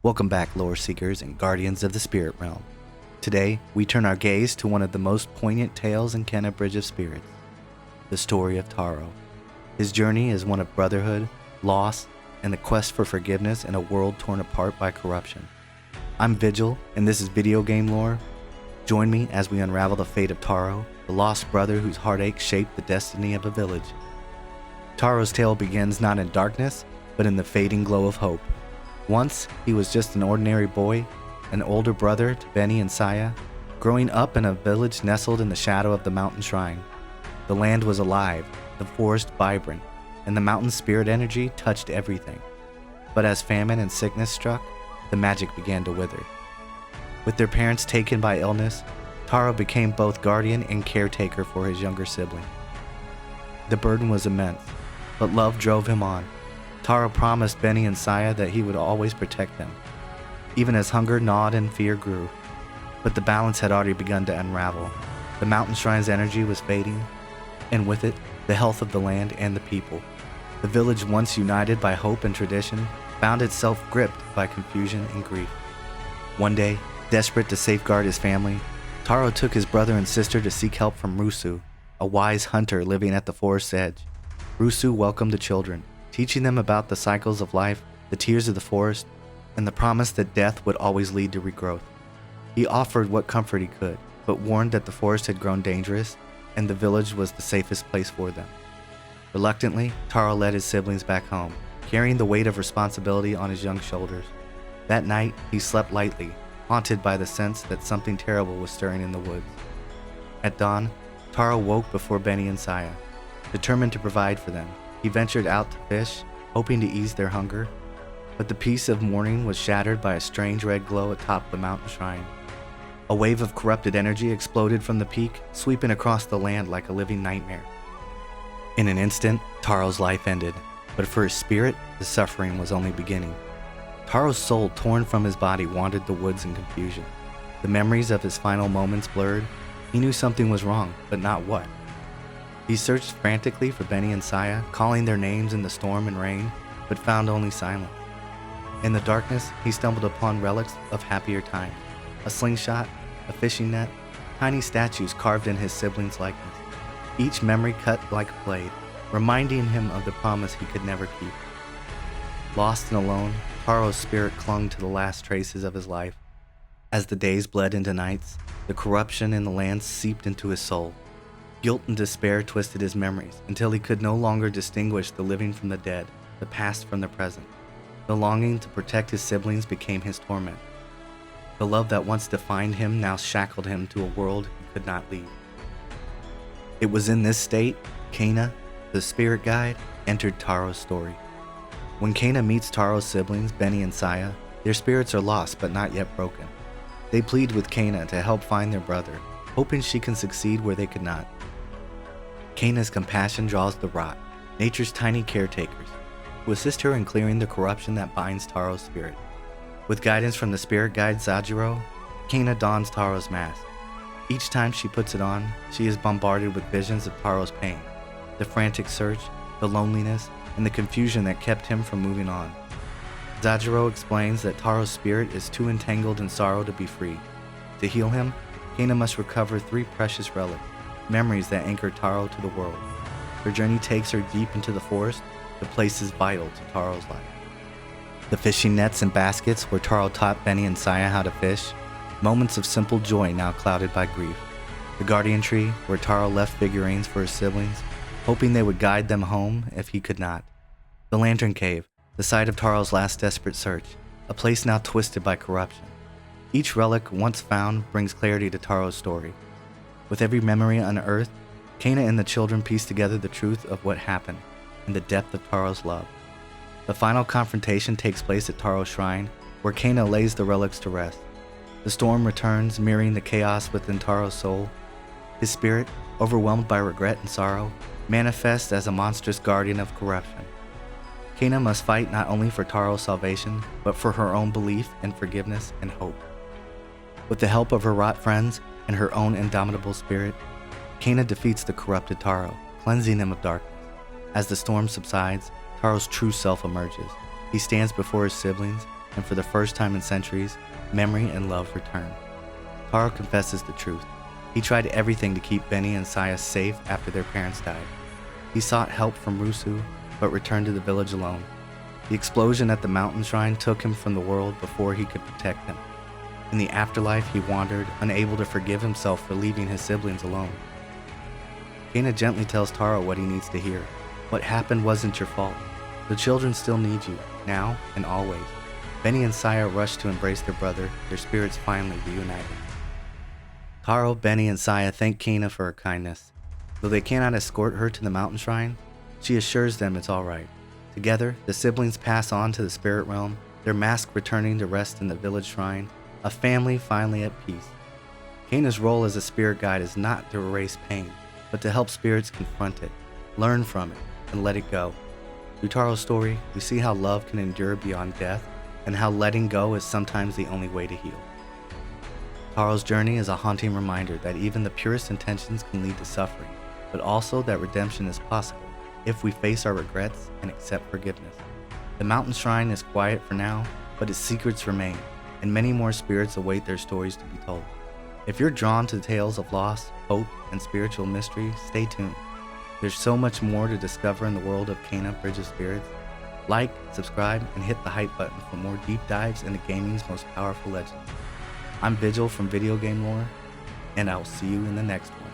Welcome back, lore seekers and guardians of the spirit realm. Today, we turn our gaze to one of the most poignant tales in Kenna Bridge of Spirits, the story of Taro. His journey is one of brotherhood, loss, and the quest for forgiveness in a world torn apart by corruption. I'm Vigil, and this is Video Game Lore. Join me as we unravel the fate of Taro, the lost brother whose heartache shaped the destiny of a village. Taro's tale begins not in darkness, but in the fading glow of hope. Once, he was just an ordinary boy, an older brother to Beni and Saia, growing up in a village nestled in the shadow of the mountain shrine. The land was alive, the forest vibrant, and the mountain's spirit energy touched everything. But as famine and sickness struck, the magic began to wither. With their parents taken by illness, Taro became both guardian and caretaker for his younger sibling. The burden was immense, but love drove him on. Taro promised Beni and Saia that he would always protect them, even as hunger gnawed and fear grew. But the balance had already begun to unravel. The mountain shrine's energy was fading, and with it, the health of the land and the people. The village, once united by hope and tradition, found itself gripped by confusion and grief. One day, desperate to safeguard his family, Taro took his brother and sister to seek help from Rusu, a wise hunter living at the forest's edge. Rusu welcomed the children, teaching them about the cycles of life, the tears of the forest, and the promise that death would always lead to regrowth. He offered what comfort he could, but warned that the forest had grown dangerous and the village was the safest place for them. Reluctantly, Taro led his siblings back home, carrying the weight of responsibility on his young shoulders. That night, he slept lightly, haunted by the sense that something terrible was stirring in the woods. At dawn, Taro woke before Beni and Saia. Determined to provide for them, he ventured out to fish, hoping to ease their hunger, but the peace of morning was shattered by a strange red glow atop the mountain shrine. A wave of corrupted energy exploded from the peak, sweeping across the land like a living nightmare. In an instant, Taro's life ended, but for his spirit, the suffering was only beginning. Taro's soul, torn from his body, wandered the woods in confusion. The memories of his final moments blurred. He knew something was wrong, but not what. He searched frantically for Beni and Saia, calling their names in the storm and rain, but found only silence. In the darkness, he stumbled upon relics of happier times: a slingshot, a fishing net, tiny statues carved in his siblings' likeness, each memory cut like a blade, reminding him of the promise he could never keep. Lost and alone, Taro's spirit clung to the last traces of his life. As the days bled into nights, the corruption in the land seeped into his soul. Guilt and despair twisted his memories until he could no longer distinguish the living from the dead, the past from the present. The longing to protect his siblings became his torment. The love that once defined him now shackled him to a world he could not leave. It was in this state, Kenna, the spirit guide, entered Taro's story. When Kenna meets Taro's siblings, Beni and Saia, their spirits are lost but not yet broken. They plead with Kenna to help find their brother, hoping she can succeed where they could not. Kenna's compassion draws the rot, nature's tiny caretakers, who assist her in clearing the corruption that binds Taro's spirit. With guidance from the spirit guide Zajiro, Kenna dons Taro's mask. Each time she puts it on, she is bombarded with visions of Taro's pain, the frantic search, the loneliness, and the confusion that kept him from moving on. Zajiro explains that Taro's spirit is too entangled in sorrow to be free. To heal him, Kenna must recover 3 precious relics, memories that anchor Taro to the world. Her journey takes her deep into the forest, the places vital to Taro's life. The fishing nets and baskets where Taro taught Beni and Saia how to fish, moments of simple joy now clouded by grief. The guardian tree, where Taro left figurines for his siblings, hoping they would guide them home if he could not. The lantern cave, the site of Taro's last desperate search, a place now twisted by corruption. Each relic once found brings clarity to Taro's story. With every memory unearthed, Kenna and the children piece together the truth of what happened and the depth of Taro's love. The final confrontation takes place at Taro's shrine, where Kenna lays the relics to rest. The storm returns, mirroring the chaos within Taro's soul. His spirit, overwhelmed by regret and sorrow, manifests as a monstrous guardian of corruption. Kenna must fight not only for Taro's salvation, but for her own belief in forgiveness and hope. With the help of her rot friends and her own indomitable spirit, Kenna defeats the corrupted Taro, cleansing him of darkness. As the storm subsides, Taro's true self emerges. He stands before his siblings, and for the first time in centuries, memory and love return. Taro confesses the truth. He tried everything to keep Beni and Saia safe after their parents died. He sought help from Rusu, but returned to the village alone. The explosion at the mountain shrine took him from the world before he could protect them. In the afterlife, he wandered, unable to forgive himself for leaving his siblings alone. Kana gently tells Taro what he needs to hear. What happened wasn't your fault. The children still need you, now and always. Beni and Saia rush to embrace their brother, their spirits finally reunited. Taro, Beni, and Saia thank Kana for her kindness. Though they cannot escort her to the mountain shrine, she assures them it's alright. Together, the siblings pass on to the spirit realm, their mask returning to rest in the village shrine, a family finally at peace. Kana's role as a spirit guide is not to erase pain, but to help spirits confront it, learn from it, and let it go. Through Taro's story, we see how love can endure beyond death, and how letting go is sometimes the only way to heal. Taro's journey is a haunting reminder that even the purest intentions can lead to suffering, but also that redemption is possible if we face our regrets and accept forgiveness. The mountain shrine is quiet for now, but its secrets remain, and many more spirits await their stories to be told. If you're drawn to tales of loss, hope, and spiritual mystery, stay tuned. There's so much more to discover in the world of Kana Bridge of Spirits. Like, subscribe, and hit the hype button for more deep dives into gaming's most powerful legends. I'm Vigil from Video Game Lore, and I'll see you in the next one.